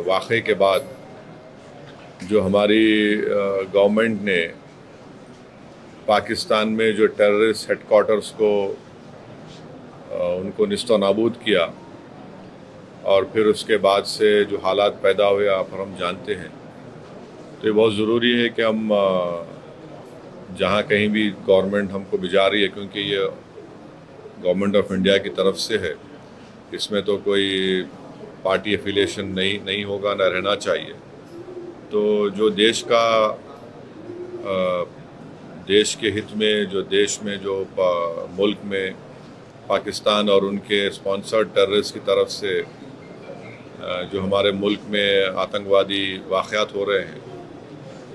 वाक़े के बाद जो हमारी गवर्नमेंट ने पाकिस्तान में जो टेररिस्ट हेडक्वार्टर्स को उनको निस्तो नाबूद किया और फिर उसके बाद से जो हालात पैदा हुए आप और हम जानते हैं, तो ये बहुत ज़रूरी है कि हम जहाँ कहीं भी गवर्नमेंट हमको भिजा रही है, क्योंकि ये गवर्नमेंट ऑफ इंडिया की तरफ से है, इसमें तो कोई पार्टी एफिलिएशन नहीं होगा, ना रहना चाहिए। तो जो देश का देश के हित में जो मुल्क में पाकिस्तान और उनके स्पॉन्सर्ड टेररिस्ट की तरफ से जो हमारे मुल्क में आतंकवादी वाक़यात हो रहे हैं,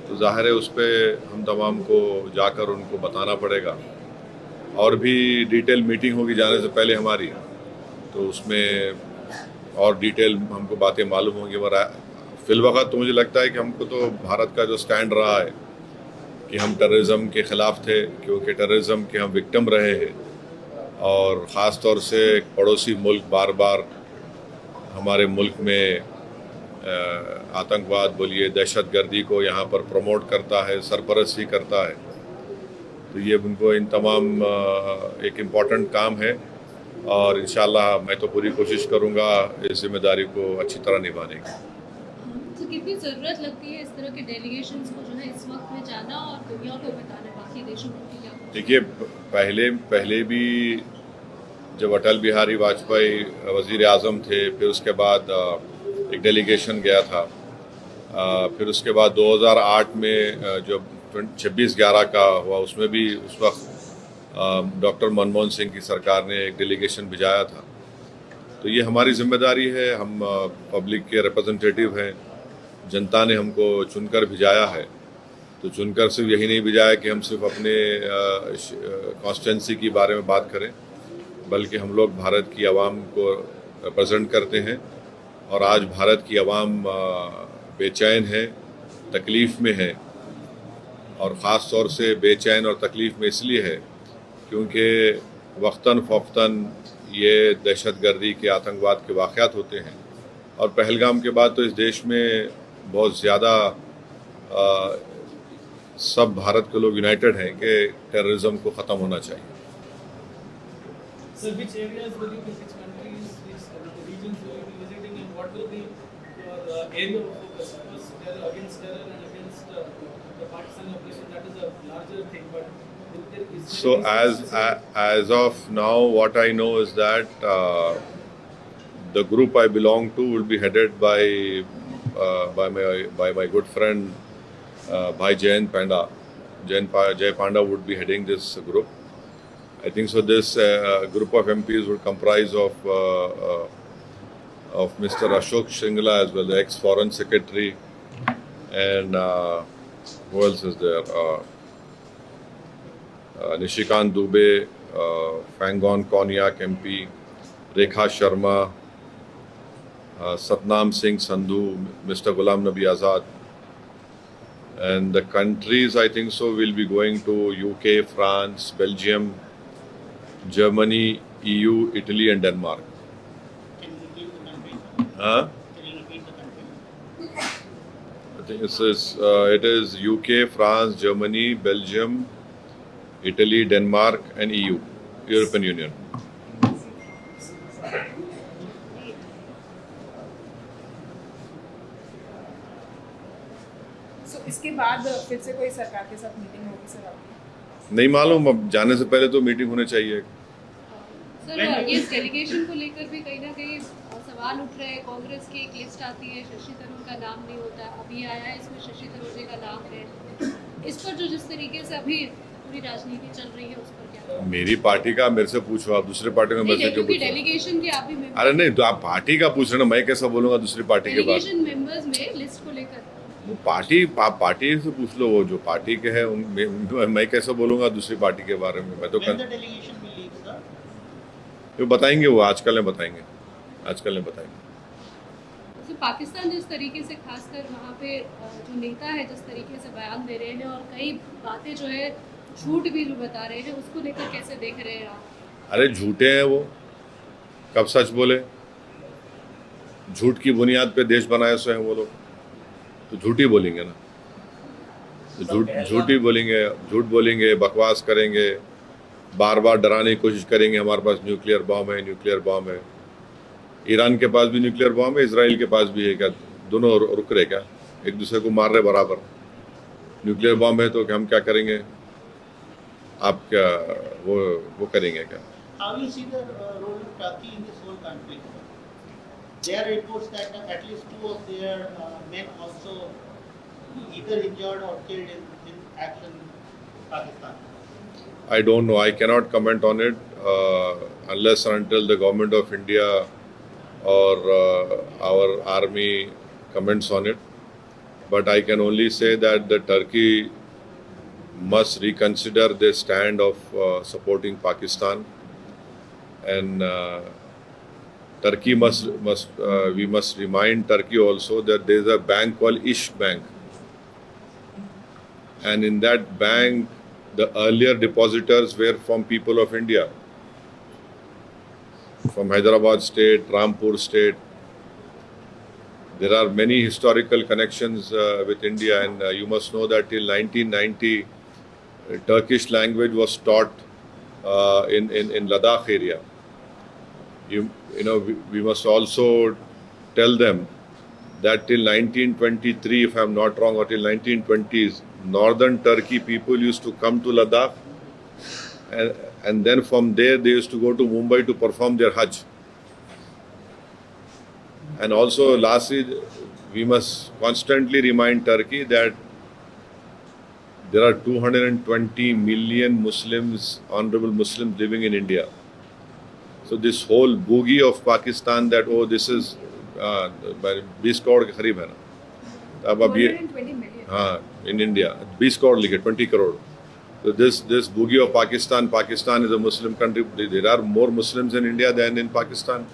तो ज़ाहिर है उस पर हम तमाम को जाकर उनको बताना पड़ेगा। और भी डिटेल मीटिंग होगी जाने से पहले हमारी, तो उसमें और डिटेल हमको बातें मालूम होंगी। मगर फिलवक़्त तो मुझे लगता है कि हमको तो भारत का जो स्टैंड रहा है कि हम टेररिज्म के ख़िलाफ़ थे, क्योंकि टेररिज्म के हम विक्टिम रहे हैं और ख़ास तौर से एक पड़ोसी मुल्क बार बार हमारे मुल्क में आतंकवाद बोलिए, दहशतगर्दी को यहाँ पर प्रमोट करता है, सरपरस्ती करता है। तो ये उनको इन तमाम एक इम्पॉर्टेंट काम है और इंशाल्लाह मैं तो पूरी कोशिश करूँगा इस जिम्मेदारी को अच्छी तरह निभाने की। तो कितनी ज़रूरत लगती है इस तरह के डेलीगेशंस को जो है इस वक्त में जाना और दुनिया को बताना, बाकी देशों को क्या? देखिए, पहले भी जब अटल बिहारी वाजपेयी वज़ीर आज़म थे, फिर उसके बाद एक डेलीगेशन गया था। फिर उसके बाद 2008 में जब 26/11 का हुआ, उसमें भी उस वक्त डॉक्टर मनमोहन सिंह की सरकार ने एक डेलीगेशन भिजाया था। तो ये हमारी जिम्मेदारी है, हम पब्लिक के रिप्रेजेंटेटिव हैं, जनता ने हमको चुनकर भिजाया है। तो चुनकर सिर्फ यही नहीं भिजाया कि हम सिर्फ अपने कॉन्स्टिट्यूंसी के बारे में बात करें, बल्कि हम लोग भारत की आवाम को रिप्रेजेंट करते हैं। और आज भारत की आवाम बेचैन है, तकलीफ़ में है, और ख़ास तौर से बेचैन और तकलीफ़ में इसलिए है क्योंकि वक्तन फ़ौक़तन ये दहशतगर्दी के, आतंकवाद के वाक़यात होते हैं। और पहलगाम के बाद तो इस देश में बहुत ज़्यादा सब भारत के लोग यूनाइटेड हैं कि टेररिज्म को ख़त्म होना चाहिए। So which areas will you visit, countries, which regions will you be visiting, and what will be your area of focus? Because terror, against terror and against the Pakistan operation, that is a larger thing. But so as of now, what I know is that the group I belong to will be headed by my good friend Bhai Jayant Panda. Jay Panda would be heading this group. I think so. This group of MPs would comprise of Mr. Ashok Shingla as well, the ex-Foreign Secretary, and who else is there? Nishikant Dubey, Fangon Konyak MP, Rekha Sharma, Satnam Singh Sandhu, Mr. Ghulam Nabi Azad. And the countries, I think so, will be going to UK, France, Belgium, Germany, EU, Italy and Denmark. Can you repeat the country? Can you repeat the country? I think it is UK, France, Germany, Belgium, Italy, Denmark and EU, European Union. So इसके बाद फिर से कोई सरकार के साथ meeting होगी sir आपकी? नहीं मालूम, अब जाने से पहले तो मीटिंग होनी चाहिए। सर, ये डेलीगेशन को लेकर भी कहीं ना कहीं सवाल उठ रहे हैं। कांग्रेस की एक लिस्ट आती है, शशि थरूर का नाम नहीं होता, अभी आया है इसमें शशि थरूर जी का नाम है। इस पर जो जिस तरीके से अभी पूरी राजनीति चल रही है उस पर क्या? मेरी पार्टी का मेरे से पूछो, आप दूसरी पार्टी में मेरे से क्यों पूछ रहे हो? डेलीगेशन के आप भी मेंबर। अरे नहीं, तो आप पार्टी का पूछ रहे ना, मैं कैसा बोलूँगा दूसरी पार्टी के बारे में? डेलीगेशन मेंबर्स में लिस्ट को लेकर पार्टी से पूछ लो, वो जो पार्टी के है मैं कैसे बोलूँगा दूसरी पार्टी के बारे में? मैं तो वो बताएंगे, वो आजकल बताएंगे। तो पाकिस्तान जिस तरीके से खासकर वहाँ पे जो नेता है जिस तरीके से बयान दे रहे हैं और कई बातें जो है झूठ भी जो बता रहे हैं, उसको लेकर कैसे देख रहे हैं आप? अरे झूठे हैं वो, कब सच बोले? झूठ की बुनियाद पे देश बनाए सो हैं वो लोग, तो झूठ ही बोलेंगे ना, तो झूठ ही बोलेंगे, झूठ बोलेंगे, बकवास करेंगे, बार बार डराने की कोशिश करेंगे हमारे पास न्यूक्लियर बॉम्ब है, न्यूक्लियर बॉम्ब है। ईरान के पास भी न्यूक्लियर बॉम्ब है, इसराइल के पास भी है, क्या दोनों रुक रहे क्या, एक दूसरे को मार रहे बराबर? न्यूक्लियर बॉम्ब है तो हम क्या करेंगे, आप क्या वो करेंगे क्या? How do you see the role of Turkey in this whole conflict? There are reports that at least 2 of their men also either injured or killed in action in Pakistan. I don't know. I cannot comment on it unless and until the government of India or our army comments on it. But I can only say that the Turkey must reconsider their stand of supporting Pakistan, and Turkey we must remind Turkey also that there is a bank called Ish Bank, and in that bank the earlier depositors were from people of India, from Hyderabad state, Rampur state. There are many historical connections with India, and you must know that till 1990 Turkish language was taught in Ladakh area. You know, we must also tell them that till 1923, if I am not wrong, or till 1920s, northern Turkey people used to come to Ladakh, and then from there they used to go to Mumbai to perform their Hajj. And also, lastly, we must constantly remind Turkey that there are 220 million Muslims, honorable Muslims living in India. So this whole boogie of Pakistan that, oh, this is 20 crore के करीब है ना, अब 120 million. हाँ, in India 20 crore लिखे, 20 crore. So this boogie of Pakistan is a Muslim country. There are more Muslims in India than in Pakistan,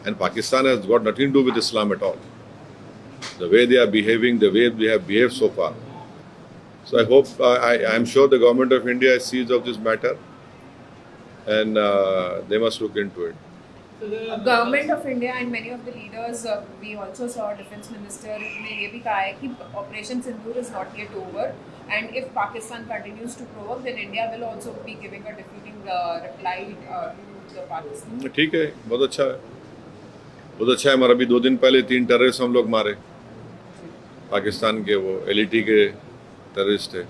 and Pakistan has got nothing to do with Islam at all. The way they are behaving, the way they have behaved so far. So I hope, I am sure the government of India sees of this matter, and they must look into it. So the Government of India and many of the leaders, we also saw Defence Minister ने ये भी कहा है कि Operation Sindoor is not yet over, and if Pakistan continues to provoke, then India will also be giving a defeating reply to the Pakistan. ठीक है, बहुत अच्छा है, बहुत अच्छा है। हमारा अभी 2 दिन पहले 3 टेररिस्ट हम लोग मारे, पाकिस्तान के, वो LET के टेररिस्ट थे।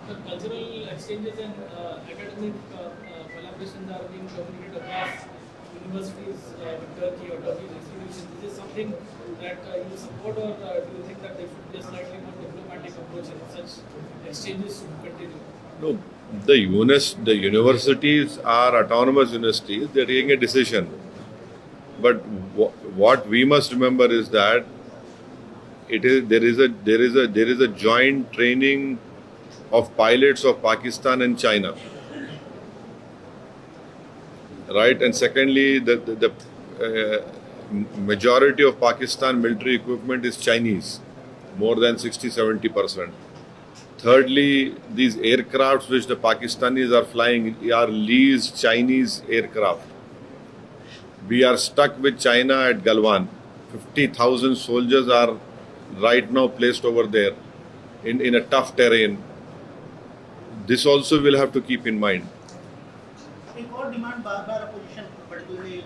The cultural exchanges and academic collaborations are being communicated across universities with Turkey or Turkish institutions. Is this something that you support, or do you think that there should be a slightly more diplomatic approach and such exchanges should continue? No, the universities are autonomous universities. They are taking a decision. But what we must remember is that there is a joint training of pilots of Pakistan and China, right? And secondly, the majority of Pakistan military equipment is Chinese, more than 60-70%. Thirdly, these aircrafts which the Pakistanis are flying are leased Chinese aircraft. We are stuck with China at Galwan. 50,000 soldiers are right now placed over there in a tough terrain. This also we'll have to keep in mind. एक और demand बार-बार opposition, particularly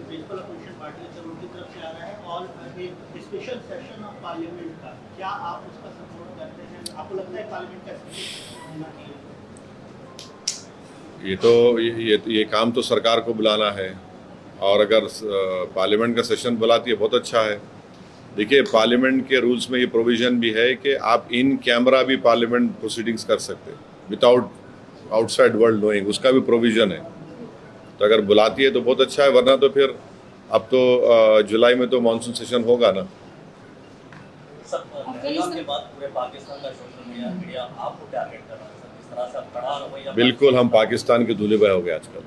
principal opposition party से उनकी तरफ से आ रहा है, और एक स्पेशल सेशन ऑफ पार्लियामेंट का, क्या आप उसका सपोर्ट करते हैं? आपको लगता है पार्लियामेंट का सेशन होना चाहिए? ये काम तो सरकार को बुलाना है, और अगर पार्लियामेंट का सेशन बुलाती है बहुत अच्छा है। देखिए, पार्लियामेंट के रूल्स में ये प्रोविज़न भी है कि आप इन कैमरा भी पार्लियामेंट प्रोसीडिंग्स कर सकते हैं विदाउट आउटसाइड वर्ल्ड नोइंग, उसका भी प्रोविज़न है। तो अगर बुलाती है तो बहुत अच्छा है, वरना तो फिर अब तो जुलाई में तो मानसून सेशन होगा ना। के बाद पूरे पाकिस्तान का सोशल मीडिया आपको टारगेट कर रहा है सर, इस तरह से कड़ा रवैया? बिल्कुल, हम पाकिस्तान के दूल्हे भाई हो गए आजकल।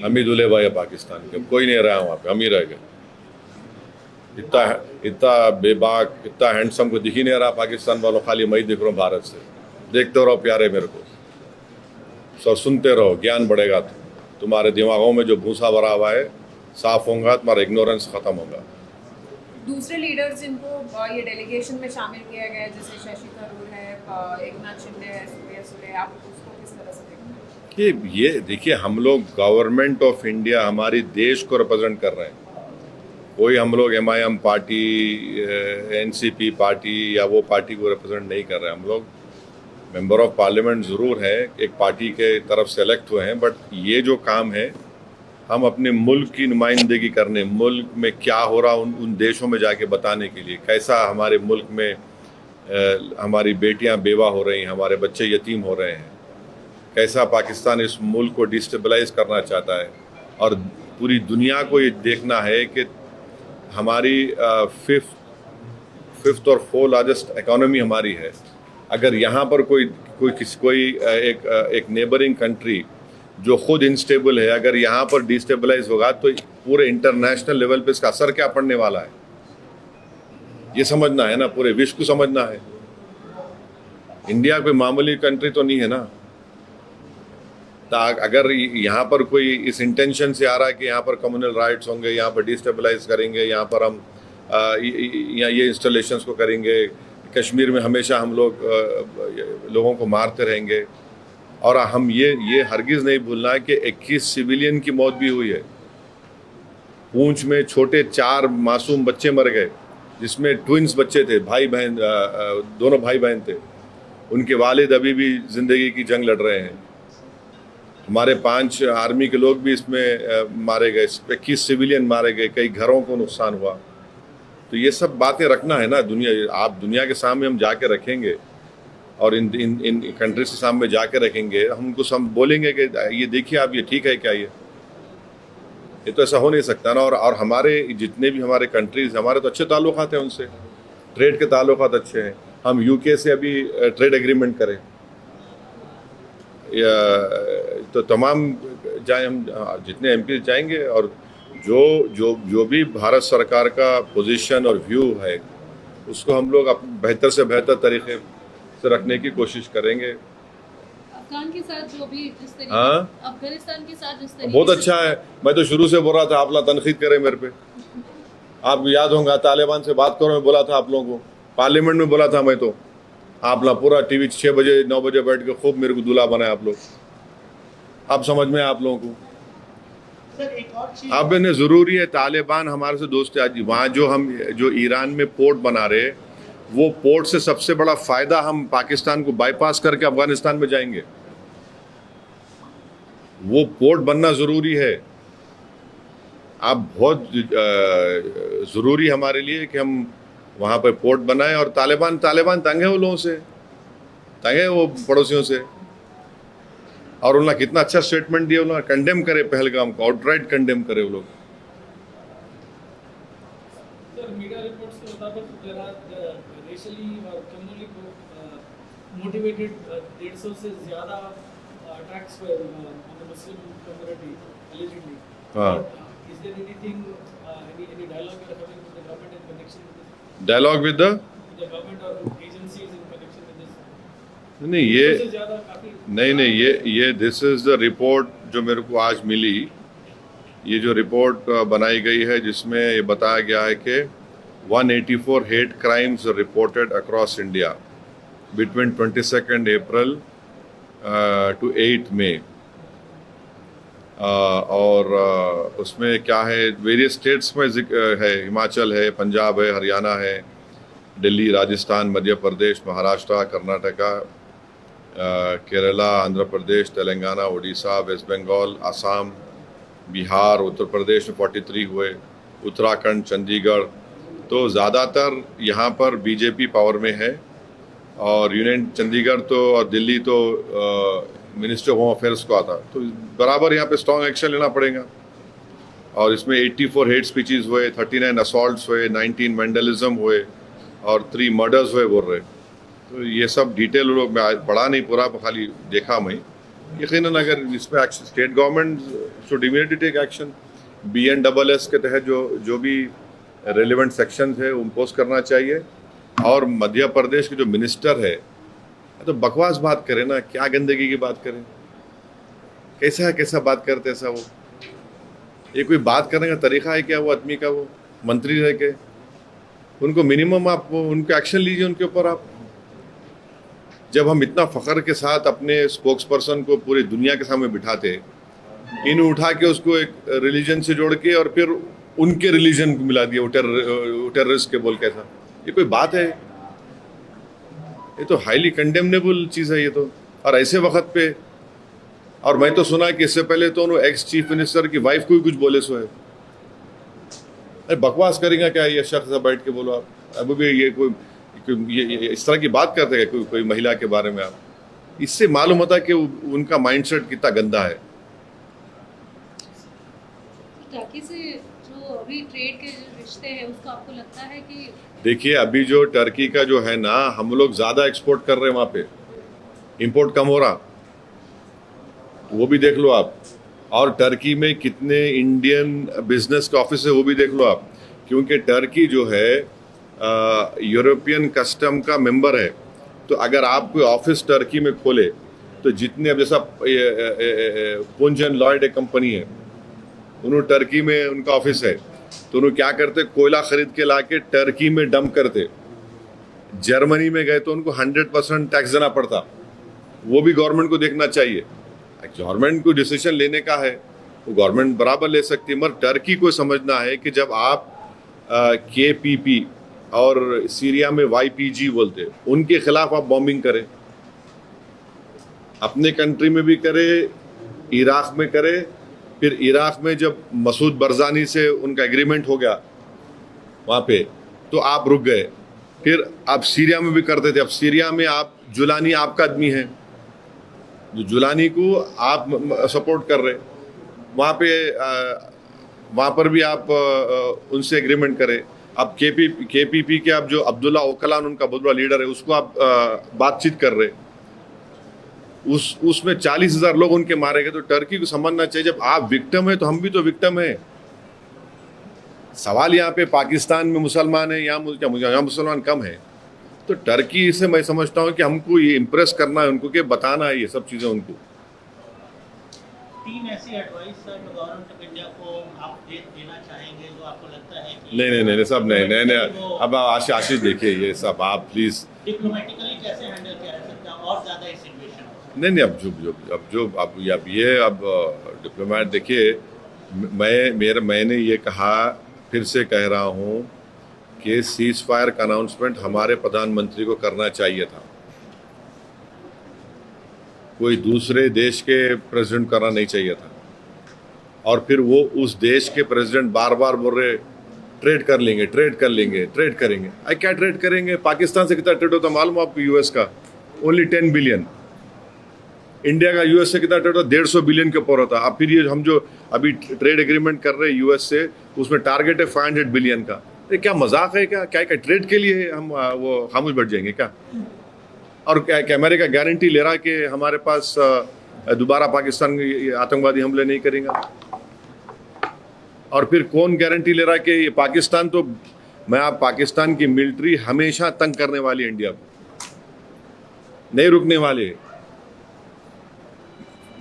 हम ही दूल्हे भाई है पाकिस्तान के, कोई नहीं रहा वहाँ पे, हम ही रह गए। इतना बेबाक, इतना हैंडसम को दिख ही नहीं रहा पाकिस्तान वालों, खाली मैं ही दिख रहा हूँ भारत से। देखते रहो प्यारे मेरे को, सब सुनते रहो, ज्ञान बढ़ेगा। तुम्हारे दिमागों में जो भूसा भरा हुआ है साफ होगा, तुम्हारा इग्नोरेंस ख़त्म होगा। दूसरे लीडर्स जिनको ये डेलीगेशन में शामिल किया गया है, जैसे शशि थरूर है, एकनाथ शिंदे है, सुप्रिया सुले, आप उसको किस तरह से देखते हैं? ये देखिए, हम लोग गवर्नमेंट ऑफ इंडिया, हमारी देश को रिप्रेजेंट कर रहे हैं। कोई हम लोग MIM पार्टी, NCP पार्टी या वो पार्टी को रिप्रेजेंट नहीं कर रहे हैं। हम लोग मेंबर ऑफ पार्लियामेंट ज़रूर हैं, एक पार्टी के तरफ सेलेक्ट हुए हैं, बट ये जो काम है हम अपने मुल्क की नुमाइंदगी करने, मुल्क में क्या हो रहा उन देशों में जाके बताने के लिए, कैसा हमारे मुल्क में हमारी बेटियां बेवा हो रही हैं, हमारे बच्चे यतीम हो रहे हैं, कैसा पाकिस्तान इस मुल्क को डिस्टेबलाइज करना चाहता है। और पूरी दुनिया को ये देखना है कि हमारी फिफ्थ और 4th लार्जेस्ट इकोनॉमी हमारी है। अगर यहाँ पर कोई एक नेबरिंग कंट्री जो खुद इनस्टेबल है, अगर यहाँ पर डिस्टेबलाइज होगा तो पूरे इंटरनेशनल लेवल पे इसका असर क्या पड़ने वाला है, ये समझना है ना, पूरे विश्व को समझना है। इंडिया कोई मामूली कंट्री तो नहीं है ना। अगर यहाँ पर कोई इस इंटेंशन से आ रहा है कि यहाँ पर कम्युनल राइट्स होंगे, यहाँ पर डिस्टेबलाइज करेंगे, यहाँ पर हम ये इंस्टॉलेशंस को करेंगे, कश्मीर में हमेशा हम लोगों को मारते रहेंगे, और हम ये हरगिज़ नहीं भूलना है कि 21 सिविलियन की मौत भी हुई है। पूंछ में छोटे 4 मासूम बच्चे मर गए, जिसमें ट्विंस बच्चे थे, भाई बहन, दोनों भाई बहन थे। उनके वालिद अभी भी ज़िंदगी की जंग लड़ रहे हैं। हमारे 5 आर्मी के लोग भी इसमें मारे गए, 21 सिविलियन मारे गए, कई घरों को नुकसान हुआ। तो ये सब बातें रखना है ना, दुनिया के सामने हम जाके रखेंगे, और इन कंट्रीज के सामने जाके रखेंगे। हम उनको बोलेंगे कि ये देखिए आप, ये ठीक है क्या, ये तो ऐसा हो नहीं सकता ना। और हमारे जितने भी हमारे कंट्रीज, हमारे तो अच्छे ताल्लुकात हैं उनसे, ट्रेड के ताल्लुकात अच्छे हैं। हम UK से अभी ट्रेड एग्रीमेंट करें, तो तमाम जाए, हम जितने MP जाएंगे, और जो भी भारत सरकार का पोजीशन और व्यू है उसको हम लोग बेहतर से बेहतर तरीके से रखने की कोशिश करेंगे। अफगान के साथ जो भी जिस तरीके, अफगानिस्तान के साथ जिस तरीके बहुत अच्छा है। मैं तो शुरू से बोल रहा था आप लोग तनकीद करें मेरे पे। आपको याद होगा तालिबान से बात करो, मैं बोला था आप लोगों को, पार्लियामेंट में बोला था मैं, तो आप लोग पूरा TV 6 बजे 9 बजे बैठ के खूब मेरे को दूल्हा बनाए आप लोग। अब समझ में आप लोगों को। सर एक और चीज, अब इन्हें ज़रूरी है, तालिबान हमारे से दोस्त है। आज वहाँ जो ईरान में पोर्ट बना रहे, वो पोर्ट से सबसे बड़ा फ़ायदा हम पाकिस्तान को बाईपास करके अफगानिस्तान में जाएंगे। वो पोर्ट बनना ज़रूरी है। अब बहुत ज़रूरी हमारे लिए कि हम वहाँ पर पोर्ट बनाएं। और तालिबान तंग है वो लोगों से, तंग है वो पड़ोसियों से। और उन्होंने कितना अच्छा स्टेटमेंट दिया, उन्होंने कंडेम करे पहलगाम को, आउटराइट कंडेम करे वो लोग। सर मीडिया रिपोर्ट्स के मुताबिक रेशियली और कम्युनली मोटिवेटेड 150 से ज़्यादा अटैक्स हुए on the Muslim community allegedly. हाँ। Is there anything, any dialogue you are having with the government in connection with this? Dialogue with the government or agencies in connection with this? नहीं, ये इससे ज़्यादा काफी नहीं, ये this is the report जो मेरे को आज मिली। ये जो रिपोर्ट बनाई गई है, जिसमें ये बताया गया है कि 184 hate crimes reported across India between 22 April to 8 May. और उसमें क्या है, वेरियस स्टेट्स में है, हिमाचल है, पंजाब है, हरियाणा है, दिल्ली, राजस्थान, मध्य प्रदेश, महाराष्ट्र, कर्नाटका, केरला, आंध्र प्रदेश, तेलंगाना, उड़ीसा, वेस्ट बंगाल, असम, बिहार, उत्तर प्रदेश में 43 हुए, उत्तराखंड, चंडीगढ़। तो ज़्यादातर यहाँ पर बीजेपी पावर में है। और यूनियन चंडीगढ़ तो और दिल्ली तो मिनिस्टर ऑफ होम अफेयर्स को आता, तो बराबर यहाँ पे स्ट्रॉन्ग एक्शन लेना पड़ेगा। और इसमें 84 हेट स्पीचेस हुए, 39 असॉल्ट्स हुए, 19 वैंडलिज्म हुए, और 3 मर्डर्स हुए बोल रहे। तो ये सब डिटेल लोग मैं पढ़ा नहीं पूरा, खाली देखा मैं। यकीनन अगर इस पर action, state government should immediately take action. BNSS के तहत जो भी रेलिवेंट सेक्शन है वो इम्पोज करना चाहिए। और मध्य प्रदेश के जो मिनिस्टर है तो बकवास बात करें ना, क्या गंदगी की बात करें, कैसा बात करते ऐसा वो। ये कोई बात करने का तरीका है क्या वो आदमी का? वो मंत्री रह के उनको मिनिमम आप उनके एक्शन लीजिए उनके ऊपर आप। जब हम इतना फख्र के साथ अपने स्पोक्स पर्सन को पूरी दुनिया के सामने बिठाते, इन उठा के उसको एक रिलीजन से जोड़ के और फिर उनके रिलीजन को मिला दिया, वो टेररिस्ट के बोल के ऐसा, ये कोई बात है? ये तो हाईली कंडेमनेबल चीज़ है ये तो। और ऐसे वक्त पे, और मैं तो सुना कि इससे पहले तो उन्होंने एक्स चीफ मिनिस्टर की वाइफ को ही कुछ बोले सो है। अरे बकवास करेंगे क्या ये शख्स? बैठ के बोलो आप, अभी भी ये कोई ये इस तरह की बात करते हैं कोई महिला के बारे में आप? इससे मालूम होता है कि उनका माइंडसेट कितना गंदा है। टर्की से जो अभी ट्रेड के जो रिश्ते हैं उसको आपको लगता है कि? देखिए अभी जो टर्की का जो है ना, हम लोग ज़्यादा एक्सपोर्ट कर रहे हैं वहाँ पे, इंपोर्ट कम हो रहा, तो वो भी देख लो आप। और टर्की में कितने इंडियन बिजनेस के ऑफिस है वो भी देख लो आप, क्योंकि टर्की जो है यूरोपियन कस्टम का मेंबर है। तो अगर आप कोई ऑफिस टर्की में खोले तो जितने, अब जैसा पुंज एंड लॉयड एक कंपनी है, उन्होंने टर्की में उनका ऑफिस है, तो उन्होंने क्या करते, कोयला खरीद के लाके टर्की में डंप करते। जर्मनी में गए तो उनको 100% टैक्स देना पड़ता। वो भी गवर्नमेंट को देखना चाहिए। गवर्नमेंट को डिसीजन लेने का है, वो गवर्नमेंट बराबर ले सकती है, मगर टर्की को समझना है कि जब आप KPP और सीरिया में YPG बोलते, उनके खिलाफ आप बॉम्बिंग करें, अपने कंट्री में भी करे, इराक में करे, फिर इराक में जब मसूद बरजानी से उनका एग्रीमेंट हो गया वहाँ पे, तो आप रुक गए। फिर आप सीरिया में भी करते थे। अब सीरिया में आप जुलानी आपका आदमी है, जो जुलानी को आप सपोर्ट कर रहे, वहाँ पर भी आप उनसे एग्रीमेंट करें। अब KPP के आप जो अब्दुल्ला ओकलान उनका बहुत बड़ा लीडर है, उसको आप बातचीत कर रहे, उसमें 40,000 लोग उनके मारे गए। तो टर्की को समझना चाहिए, जब आप विक्टिम है तो हम भी तो विक्टिम है। सवाल यहाँ पे पाकिस्तान में मुसलमान है, यहाँ मुसलमान कम है, तो टर्की से मैं समझता हूँ कि हमको ये इम्प्रेस करना है उनको, कि बताना है ये सब चीज़ें उनको। 3 ऐसी advice sir government of India को आप देना चाहेंगे जो आपको लगता है कि नहीं सब नहीं। अब आशीष देखिए, ये सब आप प्लीज डिप्लोमेटिकली कैसे हैंडल किया जा सकता है और ज़्यादा इस सिचुएशन? नहीं अब ये डिप्लोमेट देखिए, मैंने ये कहा, फिर से कह रहा हूँ कि सीज फायर का अनाउंसमेंट हमारे प्रधानमंत्री को करना चाहिए था, कोई दूसरे देश के प्रेसिडेंट करना नहीं चाहिए था। और फिर वो उस देश के प्रेसिडेंट बार बार बोल रहे ट्रेड करेंगे। क्या ट्रेड करेंगे? पाकिस्तान से कितना ट्रेड होता मालूम आपको? US का ओनली 10 बिलियन। इंडिया का US से कितना ट्रेड होता? 150 बिलियन के ऊपर होता। अब फिर ये हम जो अभी ट्रेड एग्रीमेंट कर रहे हैं US से, उसमें टारगेट है 500 बिलियन का। ये क्या मजाक है क्या? क्या ट्रेड के लिए हम वो खामोश बैठ जाएंगे क्या? और क्या अमेरिका गारंटी ले रहा है कि हमारे पास दोबारा पाकिस्तान आतंकवादी हमले नहीं करेंगे? और फिर कौन गारंटी ले रहा है कि ये पाकिस्तान, तो आप पाकिस्तान की मिलिट्री हमेशा तंग करने वाली, इंडिया को नहीं रुकने वाले।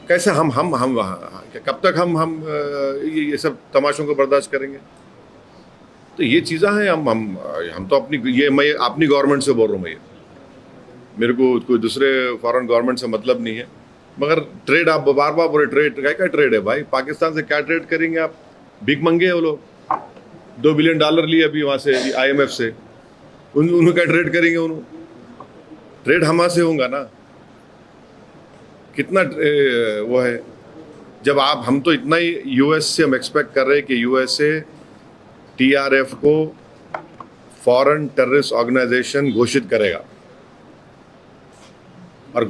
कैसे हम कब तक हम ये सब तमाशों को बर्दाश्त करेंगे? तो ये चीज़ें हैं। हम तो मैं अपनी गवर्नमेंट से बोल रहा हूँ, मेरे को कोई दूसरे फॉरेन गवर्नमेंट से मतलब नहीं है। मगर ट्रेड आप बार बार बोले, क्या ट्रेड है भाई? पाकिस्तान से क्या ट्रेड करेंगे आप? भीख मंगे वो लोग, $2 बिलियन लिए अभी वहाँ से IMF से, उन्होंने क्या ट्रेड करेंगे? उन्होंने ट्रेड हमारे से होगा ना, कितना वो है। जब हम तो इतना ही US से हम एक्सपेक्ट कर रहे हैं कि USA TRF को फॉरेन टेररिस्ट ऑर्गेनाइजेशन घोषित करेगा, और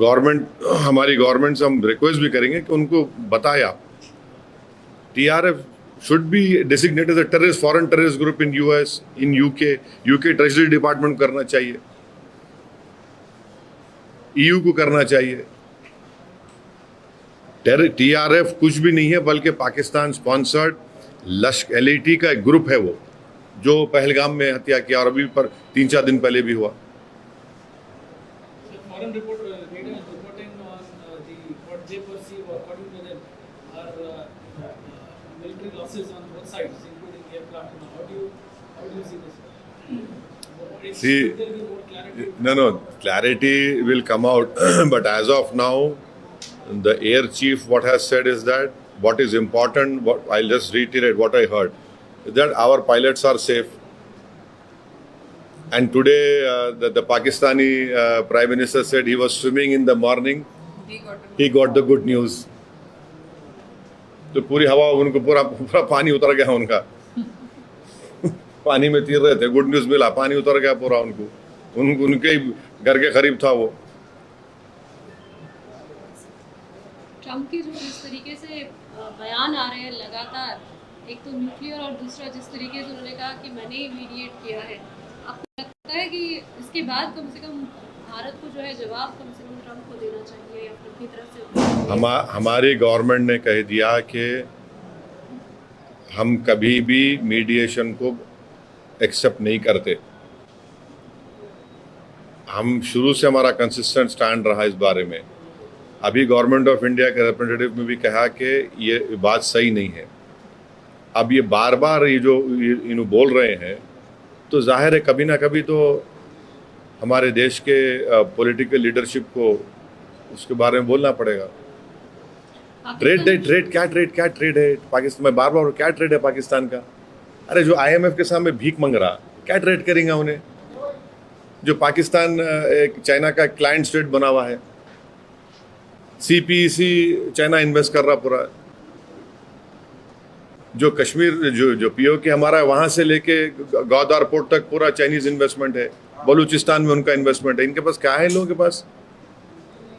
हमारी गवर्नमेंट से हम रिक्वेस्ट भी करेंगे कि उनको बताए आप, TRF should be designated as a terrorist, foreign terrorist group in US, in UK treasury department करना चाहिए, EU को करना चाहिए। TRF कुछ भी नहीं है, बल्कि पाकिस्तान स्पॉन्सर्ड LAT का एक ग्रुप है, वो जो पहलगाम में हत्या किया, और अभी पर 3-4 दिन पहले भी हुआ। Foreign media is reporting on what they perceive, according to them, are military military losses on both sides, including aircraft. How do you see this? See, Will there be more clarity? no, clarity will come out, but as of now, the air chief what has said is that what is important, I'll just reiterate what I heard, is that our pilots are safe. And today the Pakistani Prime Minister said he was swimming in the morning, he got the good news. तो पूरी हवा उनको पूरा पानी उतर गया उनका पानी में तीर रहे थे, गुड न्यूज मिला, पानी उतर गया पूरा उनके घर के करीब था वो। ट्रम्प की जो जिस तरीके से बयान आ रहे हैं लगातार, एक तो न्यूक्लियर और दूसरा जिस तरीके से उन्होंने कहा कि मैंने ही मीडिएट किया है, आपको लगता है कि इसके बाद कम से कम भारत को जो है जवाब कम से कम ट्रम्प को देना चाहिए या अपनी तरफ से? हमारी गवर्नमेंट ने कह दिया कि हम कभी भी मीडिएशन को एक्सेप्ट नहीं करते। हम शुरू से हमारा कंसिस्टेंट स्टैंड रहा इस बारे में। अभी गवर्नमेंट ऑफ इंडिया के रिप्रेजेंटेटिव में भी कहा कि ये बात सही नहीं है। अब ये बार बार ये जो बोल रहे हैं, तो जाहिर है कभी ना कभी तो हमारे देश के पॉलिटिकल लीडरशिप को उसके बारे में बोलना पड़ेगा। ट्रेड क्या ट्रेड है पाकिस्तान में? बार बार क्या ट्रेड है पाकिस्तान का? अरे जो IMF के सामने भीख मांग रहा, क्या ट्रेड करेंगे उन्हें? जो पाकिस्तान एक चाइना का क्लाइंट स्टेट बना हुआ है, CPEC चाइना इन्वेस्ट कर रहा पूरा। जो कश्मीर जो POK हमारा है, वहाँ से लेके गौदार पोर्ट तक पूरा चाइनीज इन्वेस्टमेंट है। बलूचिस्तान में उनका इन्वेस्टमेंट है। इनके पास क्या है? लोगों के पास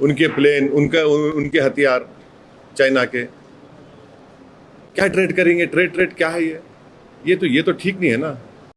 उनके प्लेन, उनके हथियार चाइना के। क्या ट्रेड करेंगे? ट्रेड क्या है ये तो ठीक नहीं है ना।